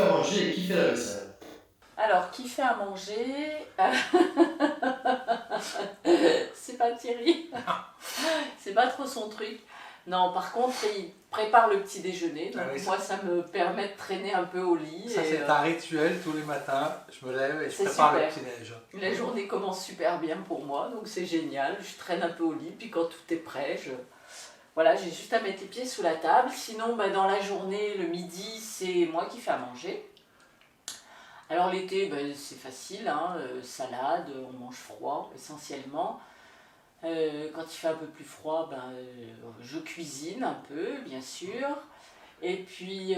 à manger et qui fait la vaisselle? Alors, qui fait à manger? C'est pas Thierry. C'est pas trop son truc. Non, par contre, il prépare le petit déjeuner. Donc oui, moi, ça me permet de traîner un peu au lit. Ça, et, c'est un rituel tous les matins. Je me lève et je c'est prépare le super. petit-déj. La journée commence super bien pour moi, donc c'est génial. Je traîne un peu au lit, puis quand tout est prêt, voilà, j'ai juste à mettre les pieds sous la table. Sinon, bah, dans la journée, le midi, c'est moi qui fais à manger. Alors l'été, bah, c'est facile, hein, salade, on mange froid essentiellement. Quand il fait un peu plus froid, ben, je cuisine un peu, bien sûr. Et puis,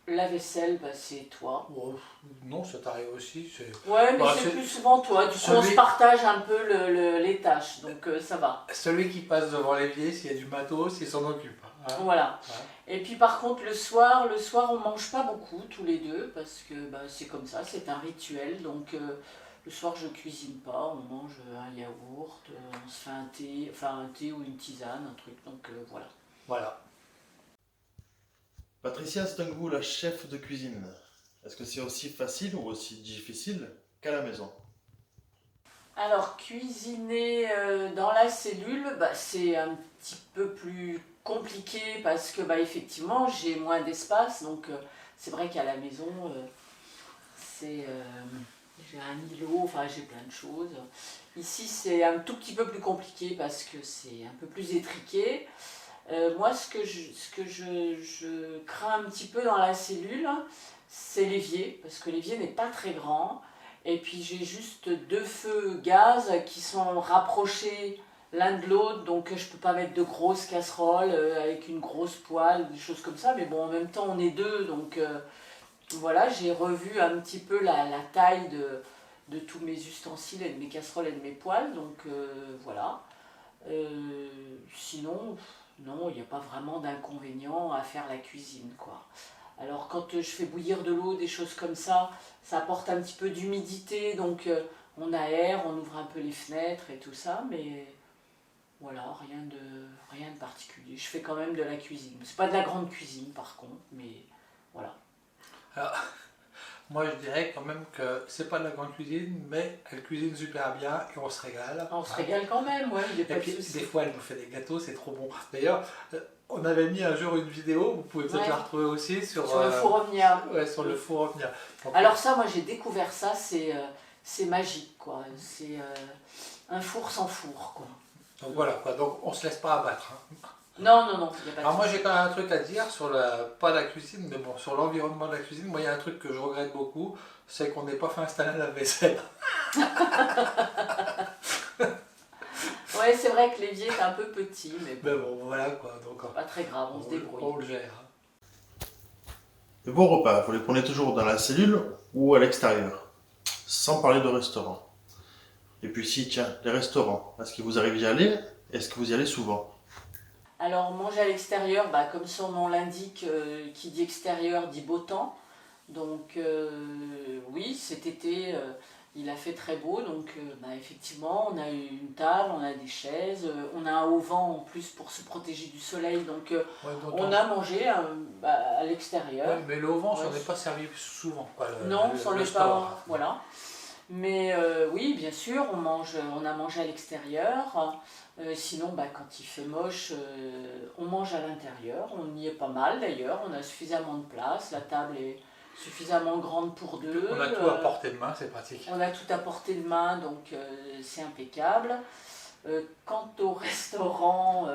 la vaisselle, bah, c'est toi. Oh, non, ça t'arrive aussi. Ouais, mais Bah, c'est plus souvent toi. Du coup, on se partage un peu les tâches, donc ça va. Celui qui passe devant l'évier, s'il y a du matos, il s'en occupe. Hein. Voilà. Hein. Et puis par contre, le soir, on mange pas beaucoup, tous les deux, parce que bah, c'est comme ça, c'est un rituel. Donc le soir, je cuisine pas, on mange un yaourt, on se fait un thé ou une tisane, un truc, donc voilà. Voilà. Patricia Stengou, la chef de cuisine. Est-ce que c'est aussi facile ou aussi difficile qu'à la maison? Alors, cuisiner dans la cellule, bah, c'est un petit peu plus compliqué parce que, bah, effectivement, j'ai moins d'espace. Donc, c'est vrai qu'à la maison, j'ai un îlot, enfin, j'ai plein de choses. Ici, c'est un tout petit peu plus compliqué parce que c'est un peu plus étriqué. Moi, ce que je crains un petit peu dans la cellule, c'est l'évier, parce que l'évier n'est pas très grand. Et puis j'ai juste deux feux gaz qui sont rapprochés l'un de l'autre, donc je peux pas mettre de grosses casseroles avec une grosse poêle, des choses comme ça. Mais bon, en même temps, on est deux, donc voilà, j'ai revu un petit peu la taille de tous mes ustensiles et de mes casseroles et de mes poêles, donc voilà. Sinon, non, il n'y a pas vraiment d'inconvénient à faire la cuisine, quoi. Alors quand je fais bouillir de l'eau, des choses comme ça apporte un petit peu d'humidité, donc on aère, on ouvre un peu les fenêtres et tout ça, mais voilà, rien de particulier. Je fais quand même de la cuisine. C'est pas de la grande cuisine par contre, mais voilà. Alors, moi, je dirais quand même que c'est pas de la grande cuisine, mais elle cuisine super bien et on se régale. On se régale quand même, ouais, il n'y a pas Et de puis, souci. des fois, elle nous fait des gâteaux, c'est trop bon. D'ailleurs, on avait mis un jour une vidéo, vous pouvez peut-être la retrouver aussi sur le four Omnia. Ouais, sur le four Omnia. Donc, alors ça, moi j'ai découvert ça, c'est magique, quoi. C'est un four sans four, quoi. donc voilà, quoi. Donc on se laisse pas abattre. Hein. Non, il n'y a pas de Alors moi souci. j'ai quand même un truc à dire sur pas la cuisine, mais bon, sur l'environnement de la cuisine. Moi il y a un truc que je regrette beaucoup, c'est qu'on n'ait pas fait installer la vaisselle. Ouais, c'est vrai que l'évier est un peu petit, mais Mais bon, voilà quoi. Donc pas très grave, on se débrouille. on le gère. Et vos repas, vous les prenez toujours dans la cellule ou à l'extérieur? Sans parler de restaurant. Et puis si, tiens, les restaurants, est-ce que vous arrivez d'y aller? Est-ce que vous y allez souvent? Alors manger à l'extérieur, bah, comme son nom l'indique, qui dit extérieur dit beau temps. Donc oui, cet été, il a fait très beau, donc bah, effectivement, on a eu une table, on a des chaises, on a un auvent en plus pour se protéger du soleil, donc Ouais, on a mangé bah, à l'extérieur. Ouais, mais l'auvent, ça Ouais. n'est pas servi souvent. Quoi, Non, c'en le est store. pas. Voilà. Mais oui, bien sûr, on a mangé à l'extérieur. Sinon, bah, quand il fait moche, on mange à l'intérieur. On y est pas mal d'ailleurs. On a suffisamment de place. La table est suffisamment grande pour deux. On a tout à portée de main, c'est pratique. On a tout à portée de main, donc c'est impeccable. Quant au restaurant...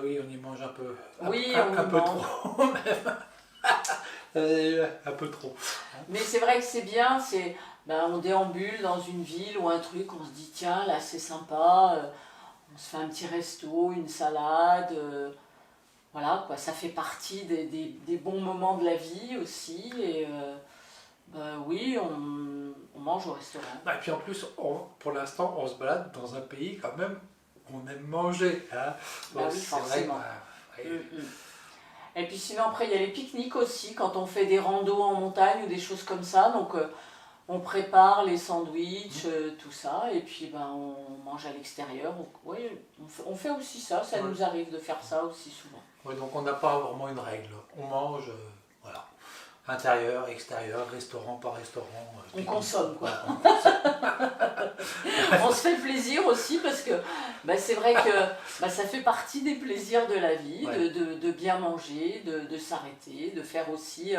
Oui, on y mange un peu. Oui, un on peu mange. trop même. Un peu trop. Mais c'est vrai que c'est bien, ben, on déambule dans une ville ou un truc, on se dit tiens là c'est sympa, on se fait un petit resto, une salade, voilà quoi, ça fait partie des bons moments de la vie aussi, et ben, oui, on mange au restaurant. Et puis en plus, pour l'instant, on se balade dans un pays quand même où on aime manger. Hein. Bah oui, c'est vrai que, forcément. ouais. Et puis sinon après il y a les pique-niques aussi, quand on fait des randos en montagne ou des choses comme ça, donc on prépare les sandwichs, tout ça, et puis ben, on mange à l'extérieur. Oui, on fait aussi ça, ça nous arrive de faire ça aussi souvent. Ouais, donc on n'a pas vraiment une règle. On mange, voilà. Intérieur, extérieur, restaurant, pas restaurant. On consomme, quoi. Voilà, on consomme. On se fait plaisir aussi parce que c'est vrai que ça fait partie des plaisirs de la vie, Ouais. de bien manger, de s'arrêter, de faire aussi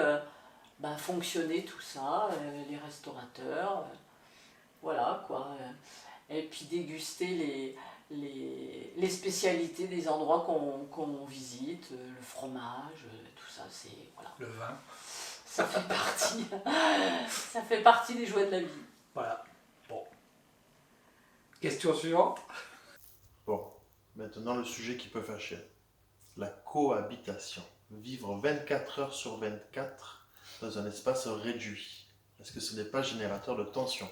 fonctionner tout ça, les restaurateurs, voilà quoi. Et puis déguster les spécialités des endroits qu'on visite, le fromage, tout ça, c'est voilà. Le vin. Ça fait partie, ça fait partie des joies de la vie. Voilà. Bon. Question suivante. Bon, maintenant le sujet qui peut fâcher. La cohabitation. Vivre 24 heures sur 24 dans un espace réduit. Est-ce que ce n'est pas générateur de tension?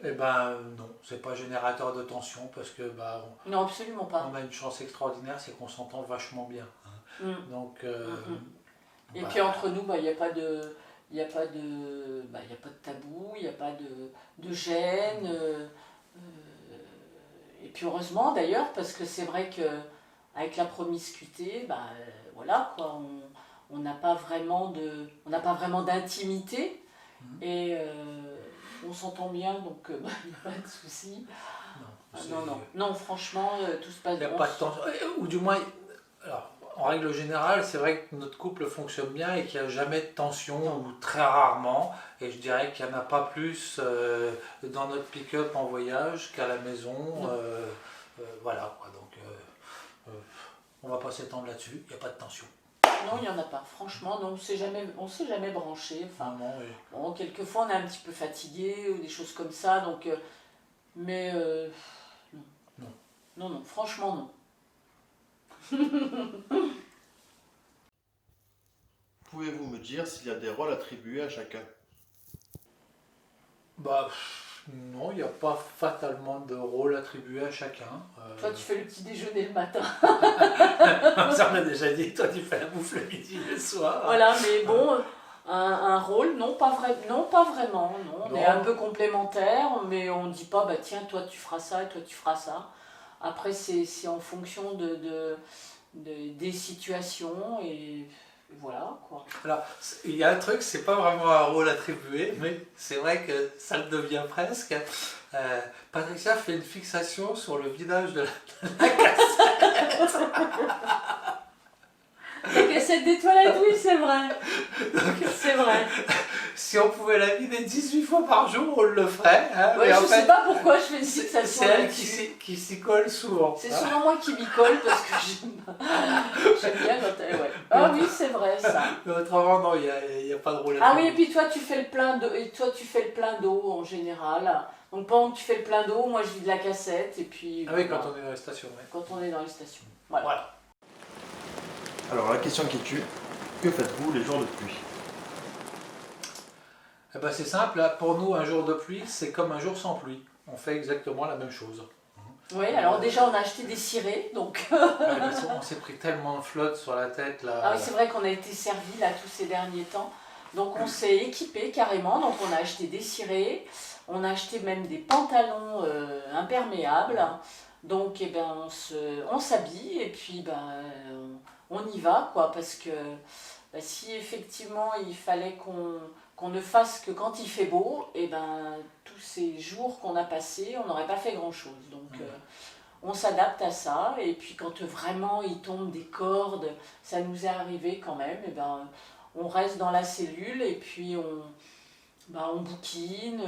Eh ben non, c'est pas générateur de tension parce que Non, absolument pas. on a une chance extraordinaire, c'est qu'on s'entend vachement bien. Mm. Donc Et puis entre nous, il n'y a pas de, il y a pas de, il y a pas de tabou, il n'y a pas de gêne. Et puis heureusement d'ailleurs, parce que c'est vrai que avec la promiscuité, voilà quoi, on n'a pas vraiment d'intimité et on s'entend bien, donc il n'y a pas de souci. Non, franchement, tout se passe il n'y a bien. pas de tension. Ou du moins, alors, en règle générale, c'est vrai que notre couple fonctionne bien et qu'il n'y a jamais de tension, ou très rarement. Et je dirais qu'il n'y en a pas plus dans notre pick-up en voyage qu'à la maison. Voilà, quoi. Donc, on ne va pas s'étendre là-dessus, il n'y a pas de tension. Non, il n'y en a pas. Franchement, non, on s'est jamais branché. Enfin, Non, oui. bon, quelquefois, on est un petit peu fatigué ou des choses comme ça. Donc, mais non. Non. Non, franchement, non. Pouvez-vous me dire s'il y a des rôles attribués à chacun? Non, il n'y a pas fatalement de rôle attribué à chacun. Toi, tu fais le petit déjeuner le matin. Ça on a déjà dit, toi tu fais la bouffe le midi et le soir. Voilà, mais bon, un rôle, non, pas vraiment. Non. On est un peu complémentaires, mais on ne dit pas, tiens, toi tu feras ça et toi tu feras ça. Après, c'est en fonction des situations et voilà quoi. Alors, il y a un truc, c'est pas vraiment un rôle attribué, mais c'est vrai que ça le devient presque. Patricia fait une fixation sur le vidage de la cassette. La cassette des toilettes, oui, c'est vrai. C'est vrai. Si on pouvait la vider 18 fois par jour, on le ferait. Hein, Ouais, mais je en sais fait, pas pourquoi je fais une fixation c'est elle là-dessus. qui s'y colle souvent. C'est hein. souvent moi qui m'y colle parce que j'aime bien quand elle. Ouais. Ah oui, c'est vrai ça. Mais autrement, non, il n'y a pas de rôle Ah oui, attribué. et puis toi tu fais le plein d'eau, et toi tu fais le plein d'eau en général. Donc pendant que tu fais le plein d'eau, moi je vide la cassette et puis. Ah oui, voilà, quand on est dans la station, ouais. quand on est dans les stations. Voilà. Voilà. Alors la question qui tue, que faites-vous les jours de pluie? Eh ben, c'est simple, là, pour nous, un jour de pluie, c'est comme un jour sans pluie. On fait exactement la même chose. Oui, alors déjà on a acheté des cirés, donc. Ouais, parce qu'on s'est pris tellement de flotte sur la tête là. Ah oui, c'est vrai qu'on a été servis là tous ces derniers temps. Donc on s'est équipé carrément, donc on a acheté des cirés, on a acheté même des pantalons imperméables. Donc eh ben, on s'habille et puis on y va quoi, parce que si effectivement il fallait qu'on ne fasse que quand il fait beau, et ben tous ces jours qu'on a passés, on n'aurait pas fait grand chose. Donc on s'adapte à ça, et puis quand vraiment il tombe des cordes, ça nous est arrivé quand même, et ben on reste dans la cellule et puis on bouquine,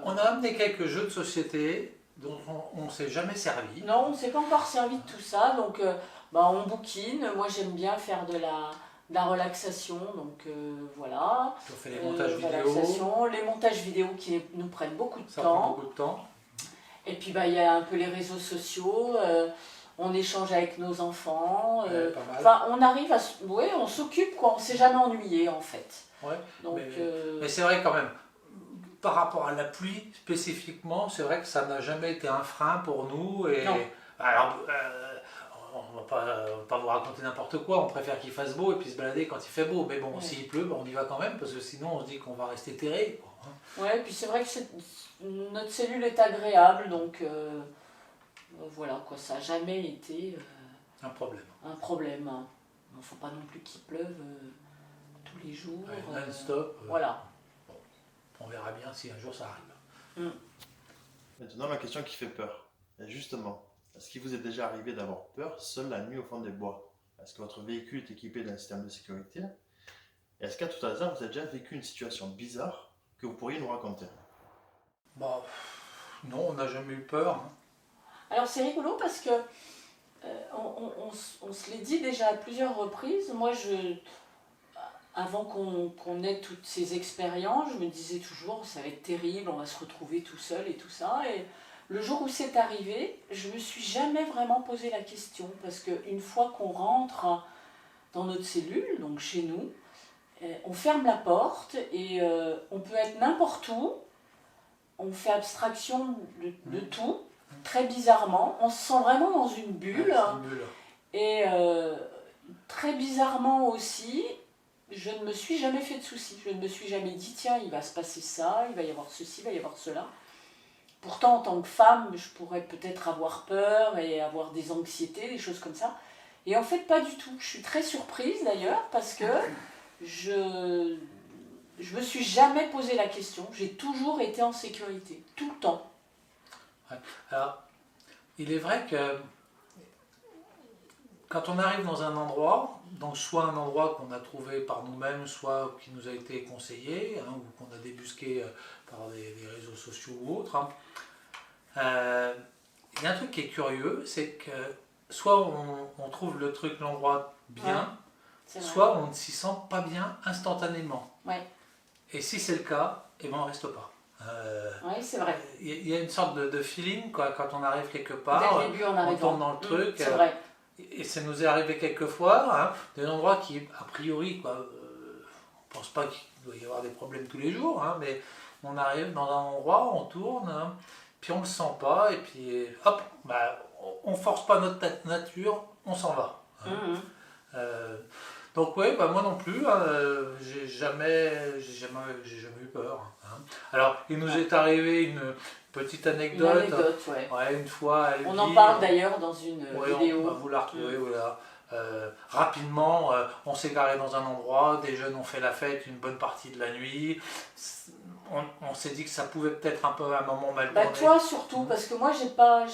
On a amené quelques jeux de société dont on ne s'est jamais servi. Non, on ne s'est pas encore servi de tout ça, donc on bouquine. Moi j'aime bien faire de la relaxation, donc voilà. On fait les montages vidéo, Relaxation, les montages vidéo qui nous prennent beaucoup de ça prend temps. beaucoup de temps. Et puis il y a un peu les réseaux sociaux, on échange avec nos enfants. Pas mal. Enfin, on arrive à. Ouais, on s'occupe quoi, on s'est jamais ennuyé en fait. Ouais, Donc, mais c'est vrai quand même, par rapport à la pluie spécifiquement, c'est vrai que ça n'a jamais été un frein pour nous. Et Non. alors, on va pas vous raconter n'importe quoi, on préfère qu'il fasse beau et puis se balader quand il fait beau. Mais bon, Ouais. s'il pleut, on y va quand même, parce que sinon on se dit qu'on va rester terré. Quoi, hein. Ouais, puis c'est vrai que notre cellule est agréable, donc voilà quoi, ça n'a jamais été Un problème. un problème. Il ne faut pas non plus qu'il pleuve les jours. Ouais, non-stop. Voilà. Bon, on verra bien si un jour ça arrive. Maintenant, la question qui fait peur. Et justement, est-ce qu'il vous est déjà arrivé d'avoir peur seul la nuit au fond des bois? Est-ce que votre véhicule est équipé d'un système de sécurité? Et est-ce qu'à tout hasard, vous avez déjà vécu une situation bizarre que vous pourriez nous raconter? Bon, non, on n'a jamais eu peur. Hein. Alors c'est rigolo parce que on se l'est dit déjà à plusieurs reprises. Moi, avant qu'on ait toutes ces expériences, je me disais toujours, ça va être terrible, on va se retrouver tout seul et tout ça. Et le jour où c'est arrivé, je me suis jamais vraiment posé la question parce qu'une fois qu'on rentre dans notre cellule, donc chez nous, on ferme la porte et on peut être n'importe où. On fait abstraction de tout, très bizarrement. On se sent vraiment dans une bulle. Ouais, c'est une bulle. Et très bizarrement aussi, je ne me suis jamais fait de soucis. Je ne me suis jamais dit, tiens, il va se passer ça, il va y avoir ceci, il va y avoir cela. Pourtant, en tant que femme, je pourrais peut-être avoir peur et avoir des anxiétés, des choses comme ça. Et en fait, pas du tout. Je suis très surprise d'ailleurs parce que je me suis jamais posé la question. J'ai toujours été en sécurité, tout le temps. Ouais. Alors, il est vrai que quand on arrive dans un endroit, donc soit un endroit qu'on a trouvé par nous-mêmes, soit qui nous a été conseillé, hein, ou qu'on a débusqué par des réseaux sociaux ou autres, hein, il y a un truc qui est curieux, c'est que soit on trouve le truc, l'endroit bien, C'est vrai. soit on ne s'y sent pas bien instantanément. Ouais. Et si c'est le cas, eh ben on reste pas. Oui, c'est vrai. Il y a une sorte de feeling quoi, quand on arrive quelque part, Dès le début, en on arrivant. tombe dans le truc. C'est vrai. Et ça nous est arrivé quelques fois, hein, des endroits qui, a priori, quoi, on pense pas qu'il doit y avoir des problèmes tous les jours, hein, mais on arrive dans un endroit, on tourne, hein, puis on le sent pas, et puis hop, bah, on force pas notre nature, on s'en va. Hein. Donc ouais, bah moi non plus, hein, j'ai jamais eu peur. Hein. Alors, il nous est arrivé une petite anecdote. Une anecdote, ouais. Ouais, une fois. On en parle d'ailleurs dans une vidéo. On va vous la retrouver, voilà. Rapidement, on s'est garé dans un endroit, des jeunes ont fait la fête une bonne partie de la nuit. On s'est dit que ça pouvait peut-être un peu à un moment mal tourner. Bah toi surtout, parce que moi j'ai pas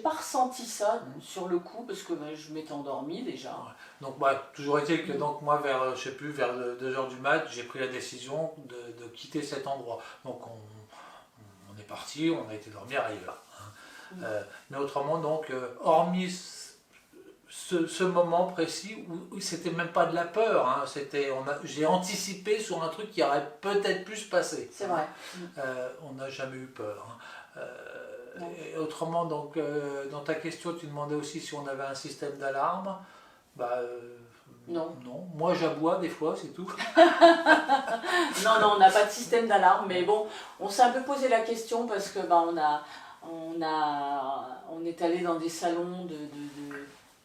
ressenti ça sur le coup, parce que je m'étais endormie déjà. Ouais. Donc bah, toujours est-il que donc, moi vers, je sais plus, vers 2h du mat, j'ai pris la décision de quitter cet endroit. Donc on est parti, on a été dormir ailleurs. Hein. Mais autrement donc, hormis ce moment précis où c'était même pas de la peur, hein, j'ai anticipé sur un truc qui aurait peut-être pu se passer. C'est vrai. On n'a jamais eu peur. Hein. Et autrement, donc, dans ta question, tu demandais aussi si on avait un système d'alarme. Bah, Non. Non. Moi, j'aboie des fois, c'est tout. Non, on n'a pas de système d'alarme, mais bon, on s'est un peu posé la question parce que bah, on est allé dans des salons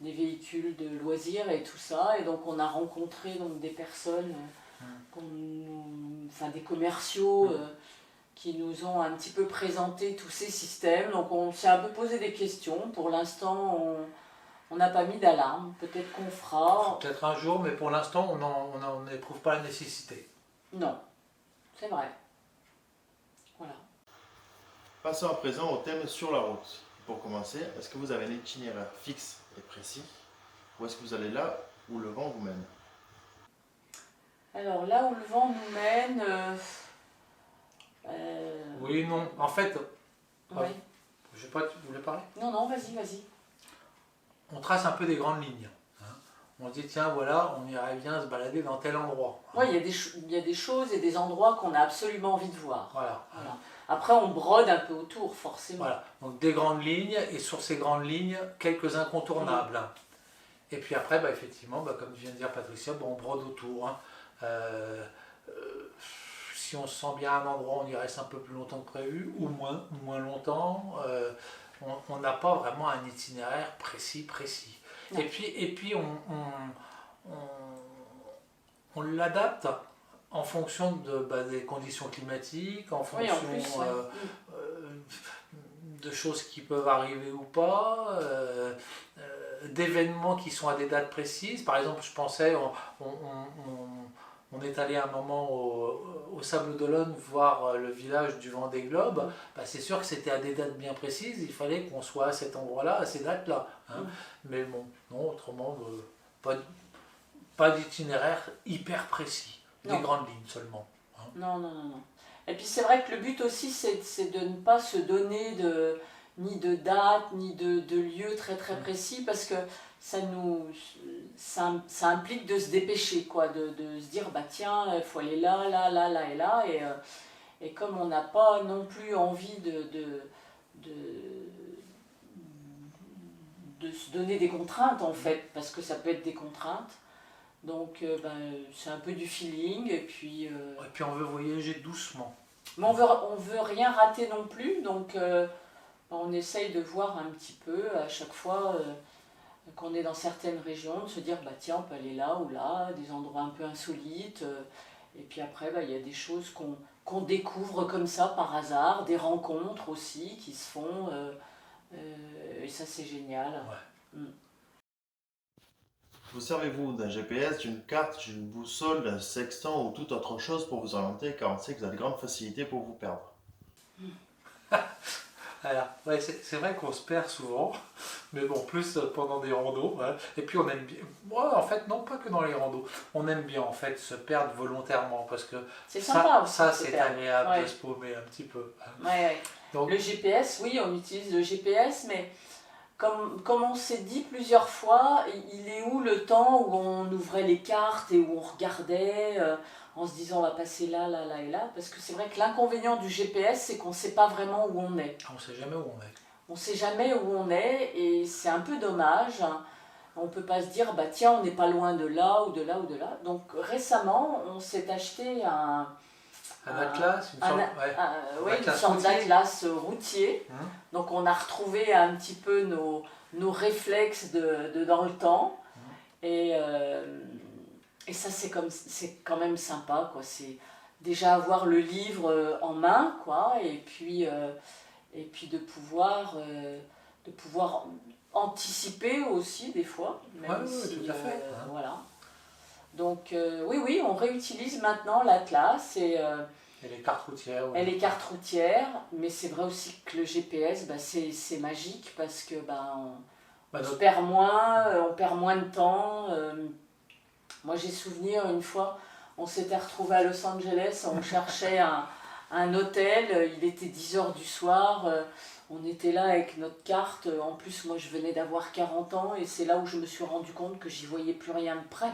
des véhicules de loisirs et tout ça, et donc on a rencontré donc, des personnes, enfin des commerciaux qui nous ont un petit peu présenté tous ces systèmes, donc on s'est un peu posé des questions. Pour l'instant, on n'a pas mis d'alarme, peut-être qu'on fera. Peut-être un jour, mais pour l'instant, on n'éprouve pas la nécessité. Non, c'est vrai. Voilà. Passons à présent au thème sur la route. Pour commencer, est-ce que vous avez un itinéraire fixe et précis, ou est-ce que vous allez là où le vent vous mène? Alors là où le vent nous mène... Oui, non. En fait, Oui. je sais pas, tu voulais parler? Non, vas-y. On trace un peu des grandes lignes. Hein. On dit, tiens, voilà, on irait bien se balader dans tel endroit. Oui, il y a des choses et des endroits qu'on a absolument envie de voir. Voilà. Après, on brode un peu autour, forcément. Voilà. Donc des grandes lignes, et sur ces grandes lignes, quelques incontournables. Et puis après, bah, effectivement, bah, comme vient de dire Patricia, bah, on brode autour. Hein. Si on se sent bien à un endroit, on y reste un peu plus longtemps que prévu, ou moins longtemps. On n'a pas vraiment un itinéraire précis. Non. Et puis on l'adapte en fonction des conditions climatiques, en fonction de choses qui peuvent arriver ou pas, d'événements qui sont à des dates précises. Par exemple, je pensais, on est allé un moment au Sable d'Olonne voir le village du Vendée Globe, bah, c'est sûr que c'était à des dates bien précises, il fallait qu'on soit à cet endroit-là, à ces dates-là. Hein. Mais bon, non, autrement, pas d'itinéraire hyper précis, des grandes lignes seulement. Hein. Non. Et puis c'est vrai que le but aussi, c'est de ne pas se donner ni de date, ni de lieu très précis, parce que ça implique de se dépêcher, quoi, de se dire, bah tiens, il faut aller là et là, et comme on n'a pas non plus envie de se donner des contraintes, en fait, parce que ça peut être des contraintes, donc c'est un peu du feeling, et puis... Et puis on veut voyager doucement. Mais on veut rien rater non plus, donc on essaye de voir un petit peu à chaque fois qu'on est dans certaines régions, de se dire bah tiens, on peut aller là ou là, des endroits un peu insolites, et puis après il y a des choses qu'on découvre comme ça par hasard, des rencontres aussi qui se font, et ça c'est génial. Ouais. Vous servez-vous d'un GPS, d'une carte, d'une boussole, d'un sextant ou toute autre chose pour vous orienter, car on sait que vous avez de grandes facilités pour vous perdre. Alors, ouais, c'est vrai qu'on se perd souvent, mais bon, plus pendant des randos. Hein. Et puis on aime bien. Moi, en fait, non, pas que dans les randos. On aime bien en fait se perdre volontairement parce que c'est sympa aussi ça de se c'est perdre. agréable de se paumer un petit peu. Ouais. Donc, le GPS, oui, on utilise le GPS, mais comme on s'est dit plusieurs fois, il est où le temps où on ouvrait les cartes et où on regardait en se disant on va passer là et là, parce que c'est vrai que l'inconvénient du GPS, c'est qu'on ne sait pas vraiment où on est. on ne sait jamais où on est. On ne sait jamais où on est et c'est un peu dommage. On ne peut pas se dire bah tiens, on n'est pas loin de là ou de là ou de là. Donc récemment, on s'est acheté Un atlas, une sorte d'atlas routier. Donc on a retrouvé un petit peu nos réflexes dans le temps. Et ça c'est quand même sympa, quoi. C'est déjà avoir le livre en main, quoi, et puis de pouvoir anticiper aussi des fois. Même si, tout à fait. voilà. Donc oui, on réutilise maintenant l'atlas et les cartes routières. Et les cartes routières, mais c'est vrai aussi que le GPS, c'est magique parce que on se perd moins, on perd moins de temps. Moi j'ai souvenir une fois, on s'était retrouvés à Los Angeles, on cherchait un hôtel, il était 10h du soir, on était là avec notre carte, en plus moi je venais d'avoir 40 ans et c'est là où je me suis rendu compte que j'y voyais plus rien de près.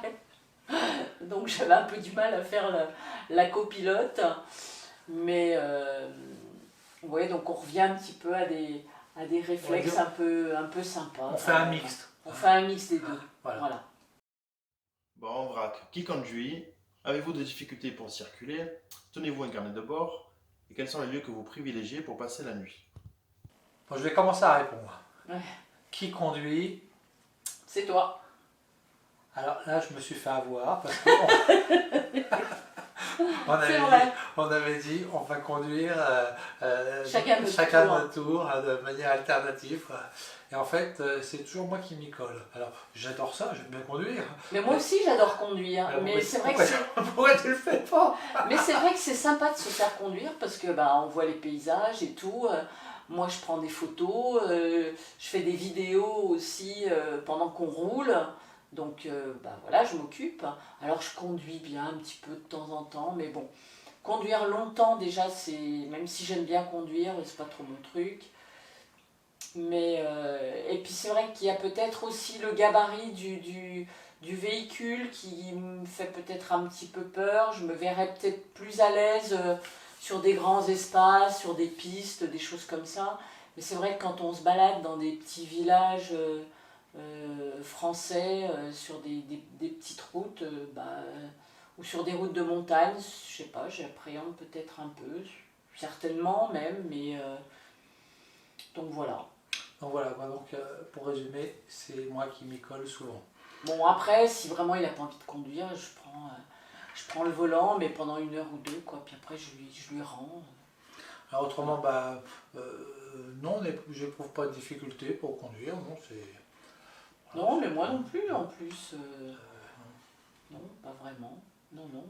Donc j'avais un peu du mal à faire la copilote, mais ouais, donc on revient un petit peu à des réflexes un peu sympas. On fait un mixte. On fait un mix des deux. Voilà. Bon, en vrac, qui conduit? Avez-vous des difficultés pour circuler? Tenez-vous un carnet de bord? Et quels sont les lieux que vous privilégiez pour passer la nuit? Bon, je vais commencer à répondre. Ouais. Qui conduit? C'est toi. Alors là, je me suis fait avoir parce on avait dit on va conduire chacun notre tour de manière alternative. Et en fait, c'est toujours moi qui m'y colle. Alors, j'adore ça, j'aime bien conduire. Mais moi aussi, j'adore conduire. Alors, mais c'est vrai que pourquoi tu le fais pas? Mais c'est vrai que c'est sympa de se faire conduire parce que on voit les paysages et tout. Moi, je prends des photos, je fais des vidéos aussi pendant qu'on roule. Donc voilà, je m'occupe. Alors je conduis bien un petit peu de temps en temps, mais bon, conduire longtemps déjà, même si j'aime bien conduire, c'est pas trop mon truc. Mais et puis c'est vrai qu'il y a peut-être aussi le gabarit du véhicule qui me fait peut-être un petit peu peur. Je me verrais peut-être plus à l'aise sur des grands espaces, sur des pistes, des choses comme ça. Mais c'est vrai que quand on se balade dans des petits villages français, sur des petites routes, ou sur des routes de montagne, je sais pas, j'appréhende peut-être un peu, certainement même, mais donc voilà. Donc voilà, donc pour résumer, c'est moi qui m'y colle souvent. Bon, après, si vraiment il n'a pas envie de conduire, je prends le volant, mais pendant 1 heure ou 2, quoi, puis après je lui rends. Alors autrement, non, j'éprouve pas de difficulté pour conduire, non, c'est... Non, mais moi non plus, en plus. Non, pas vraiment. Non, non.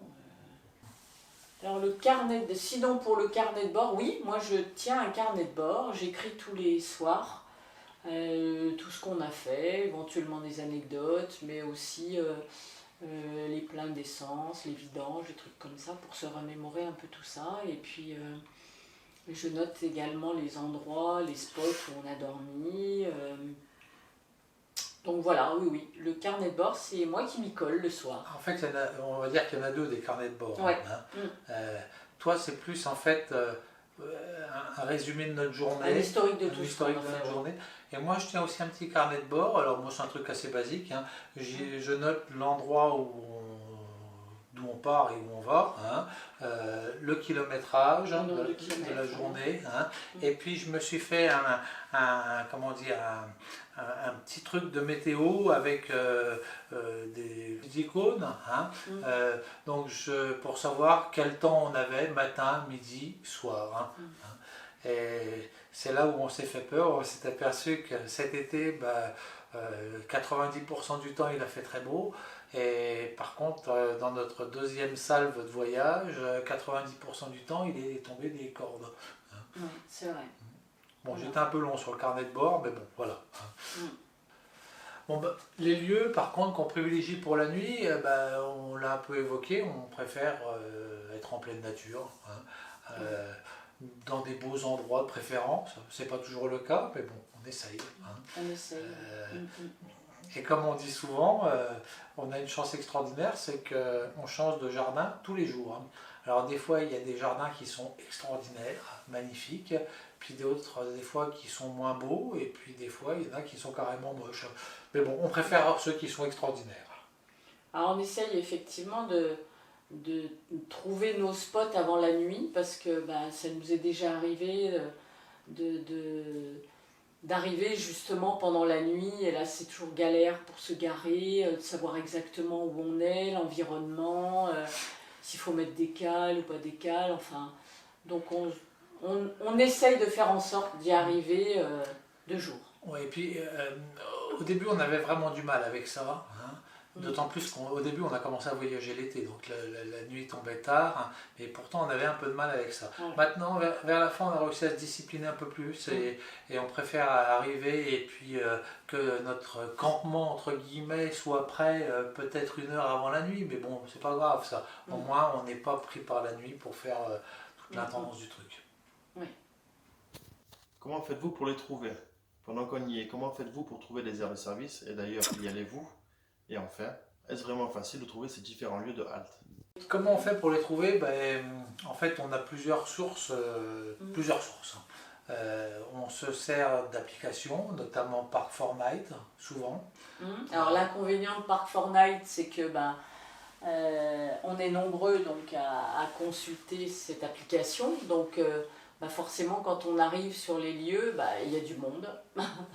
Alors le carnet de... Sinon pour le carnet de bord, oui, moi je tiens un carnet de bord, j'écris tous les soirs tout ce qu'on a fait, éventuellement des anecdotes, mais aussi les pleins d'essence, les vidanges, des trucs comme ça, pour se remémorer un peu tout ça. Et puis je note également les endroits, les spots où on a dormi. Donc voilà, oui, oui, le carnet de bord, c'est moi qui m'y colle le soir. En fait, on va dire qu'il y en a deux des carnets de bord. Ouais. Toi, c'est plus en fait un résumé de notre journée. Un historique de un tout historique ce qu'on a de notre fait. journée. Et moi, je tiens aussi un petit carnet de bord. Alors, moi, c'est un truc assez basique. Hein. Je note l'endroit d'où on part et où on va, hein. Le kilométrage de la journée. Hein. Et puis, je me suis fait comment dire, un petit truc de météo avec des icônes. Hein. Donc, pour savoir quel temps on avait, matin, midi, soir. Hein. Et c'est là où on s'est fait peur. On s'est aperçu que cet été, 90% du temps, il a fait très beau. Et par contre, dans notre deuxième salve de voyage, 90% du temps, il est tombé des cordes. Oui, c'est vrai. Bon, j'étais un peu long sur le carnet de bord, mais bon, voilà. Bon, les lieux, par contre, qu'on privilégie pour la nuit, on l'a un peu évoqué, on préfère être en pleine nature, hein, dans des beaux endroits de préférence. C'est pas toujours le cas, mais bon, on essaye. Hein. On essaye. Et comme on dit souvent, on a une chance extraordinaire, c'est qu'on change de jardin tous les jours. Hein. Alors des fois, il y a des jardins qui sont extraordinaires, magnifiques, puis d'autres, des fois, qui sont moins beaux, et puis des fois, il y en a qui sont carrément moches. Mais bon, on préfère ceux qui sont extraordinaires. Alors on essaye effectivement de trouver nos spots avant la nuit, parce que ça nous est déjà arrivé d'arriver justement pendant la nuit, et là c'est toujours galère pour se garer, de savoir exactement où on est, l'environnement, s'il faut mettre des cales ou pas des cales, enfin... Donc on essaye de faire en sorte d'y arriver de jour. Ouais, et puis au début on avait vraiment du mal avec ça, hein. D'autant plus qu'au début on a commencé à voyager l'été, donc la nuit tombait tard, hein, et pourtant on avait un peu de mal avec ça. Ouais. Maintenant vers la fin on a réussi à se discipliner un peu plus et on préfère arriver et puis que notre campement entre guillemets soit prêt peut-être 1 heure avant la nuit, mais bon c'est pas grave ça, au moins on n'est pas pris par la nuit pour faire toute l'intendance du truc. Oui. Comment faites-vous pour les trouver? Pendant qu'on y est, comment faites-vous pour trouver les aires de service? Et d'ailleurs, y allez-vous? Et enfin, est-ce vraiment facile de trouver ces différents lieux de halte? Comment on fait pour les trouver? En fait, on a plusieurs sources. On se sert d'applications, notamment Park4Night, souvent. Alors l'inconvénient de Park4Night, c'est que on est nombreux donc, à consulter cette application. Donc forcément, quand on arrive sur les lieux, il y a du monde.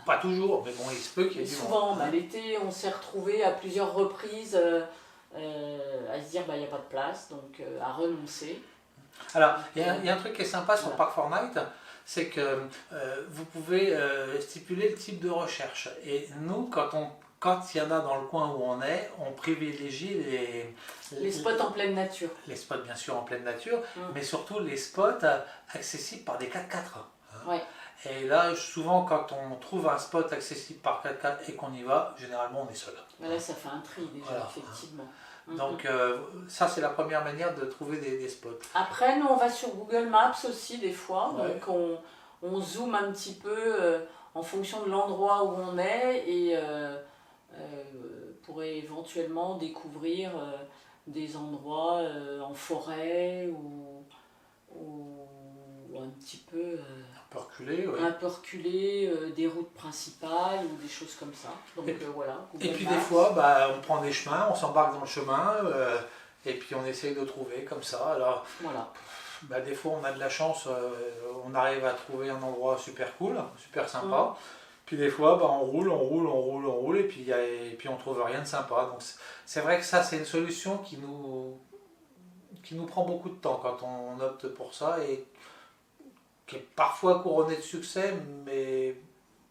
Pas toujours, mais bon, il se peut qu'il y ait du monde. Souvent, l'été, on s'est retrouvés à plusieurs reprises à se dire il n'y a pas de place, donc à renoncer. Alors, il y a un truc qui est sympa sur Park4Night, c'est que vous pouvez stipuler le type de recherche. Et nous, quand il y en a dans le coin où on est, on privilégie les spots en pleine nature. Les spots bien sûr en pleine nature, mais surtout les spots accessibles par des 4x4. Hein. Ouais. Et là, souvent quand on trouve un spot accessible par 4x4 et qu'on y va, généralement on est seul. Là ça fait un tri déjà, voilà, effectivement. Donc ça c'est la première manière de trouver des spots. Après nous on va sur Google Maps aussi des fois, donc on zoome un petit peu en fonction de l'endroit où on est et pour éventuellement découvrir des endroits en forêt ou un petit peu un peu reculé, des routes principales ou des choses comme ça. Donc voilà. Et puis des fois on prend des chemins, on s'embarque dans le chemin et puis on essaye de trouver comme ça. Alors voilà. Des fois on a de la chance, on arrive à trouver un endroit super cool, super sympa. Puis des fois, on roule, et puis on trouve rien de sympa. Donc c'est vrai que ça, c'est une solution qui nous prend beaucoup de temps quand on opte pour ça et qui est parfois couronnée de succès, mais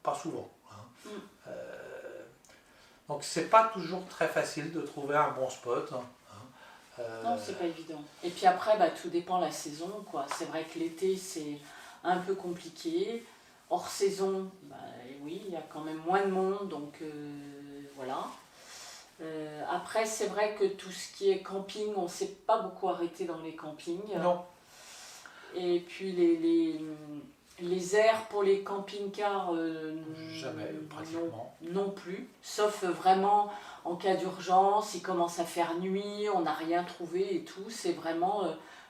pas souvent. Hein. Donc c'est pas toujours très facile de trouver un bon spot. Hein. Non, c'est pas évident. Et puis après, bah, tout dépend de la saison, quoi. C'est vrai que l'été, c'est un peu compliqué. Hors saison, bah, oui, il y a quand même moins de monde, donc voilà. Après, c'est vrai que tout ce qui est camping, on ne s'est pas beaucoup arrêté dans les campings. Non. Et puis les aires pour les camping-cars, Jamais, pratiquement. non plus. Sauf vraiment en cas d'urgence, il commence à faire nuit, on n'a rien trouvé et tout. C'est vraiment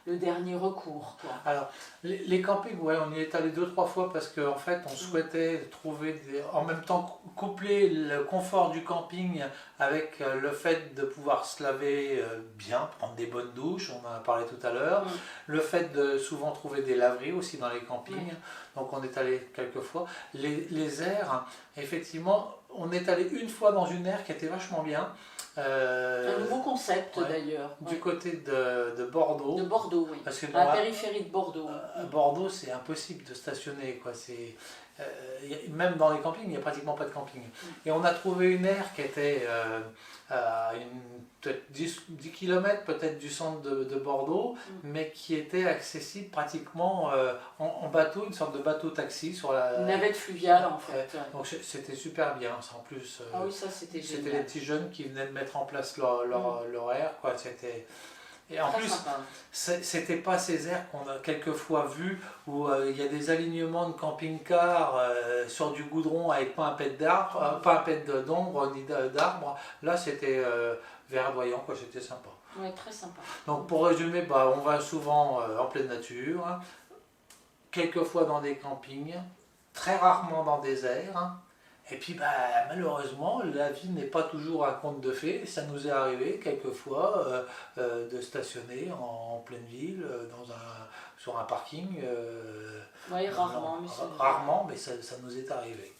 le dernier recours, quoi. Alors, les campings, ouais, on y est allé 2-3 fois parce qu'en fait, on souhaitait trouver en même temps coupler le confort du camping avec le fait de pouvoir se laver bien, prendre des bonnes douches, on en a parlé tout à l'heure, le fait de souvent trouver des laveries aussi dans les campings, donc on est allé quelques fois. Les aires, effectivement, on est allé une fois dans une aire qui était vachement bien. Un nouveau concept ouais, d'ailleurs. Du côté de Bordeaux. De Bordeaux, oui. Parce que À la périphérie de Bordeaux. à Bordeaux, c'est impossible de stationner, quoi. Même dans les campings, il n'y a pratiquement pas de camping. Et on a trouvé une aire qui était à peut-être 10 km peut-être du centre de Bordeaux, mais qui était accessible pratiquement en bateau, une sorte de bateau-taxi sur la... Une navette fluviale en fait. Donc c'était super bien, en plus. Ah oui, ça c'était génial. C'était les petits jeunes qui venaient de mettre en place leur aire, quoi. Et en Très plus, sympa. c'était pas ces aires qu'on a quelquefois vues où il y a des alignements de camping-cars sur du goudron avec pas un pet d'arbre, pas un pet d'ombre ni d'arbre. Là, c'était verdoyant, quoi. C'était sympa. Ouais, très sympa. Donc pour résumer, bah, on va souvent en pleine nature, hein, quelquefois dans des campings, très rarement dans des aires. Hein. Et puis bah, malheureusement, la vie n'est pas toujours un conte de fées. Ça nous est arrivé quelquefois de stationner en pleine ville, sur un parking. Oui, rarement. Mais rarement, mais ça nous est arrivé.